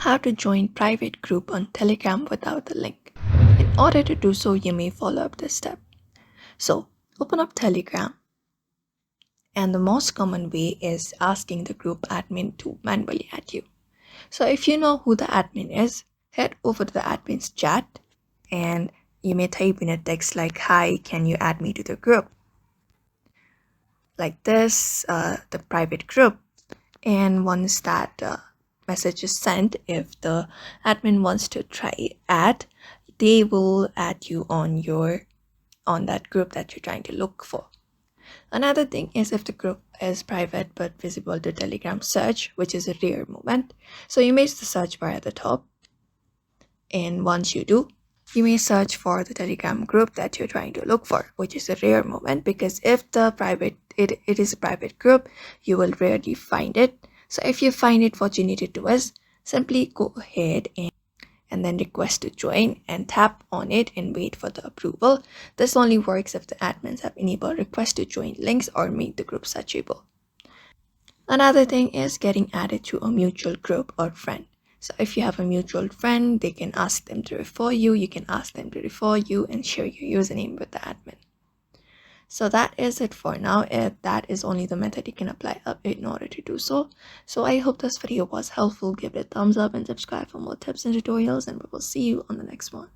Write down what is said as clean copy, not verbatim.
how to join private group on Telegram without the link. In order to do so, you may follow up this step. So open up Telegram, and the most common way is asking the group admin to manually add you. So if you know who the admin is, head over to the admin's chat and you may type in a text like, "Hi, can you add me to the group?" Like this, the private group. And once that message is sent, if the admin wants to try add, they will add you on that group that you're trying to look for. Another thing is if the group is private but visible to Telegram search, which is a rare moment. So you may use the search bar at the top, and once you do, you may search for the Telegram group that you're trying to look for, which is a rare moment because if it is a private group, you will rarely find it. So if you find it, what you need to do is simply go ahead and then request to join and tap on it and wait for the approval. This only works if the admins have enabled request to join links or made the group searchable. Another thing is getting added to a mutual group or friend. So if you have a mutual friend, they can ask them to refer you. You can ask them to refer you and share your username with the admin. So that is it for now. That is only the method you can apply in order to do so. So I hope this video was helpful. Give it a thumbs up and subscribe for more tips and tutorials, and we will see you on the next one.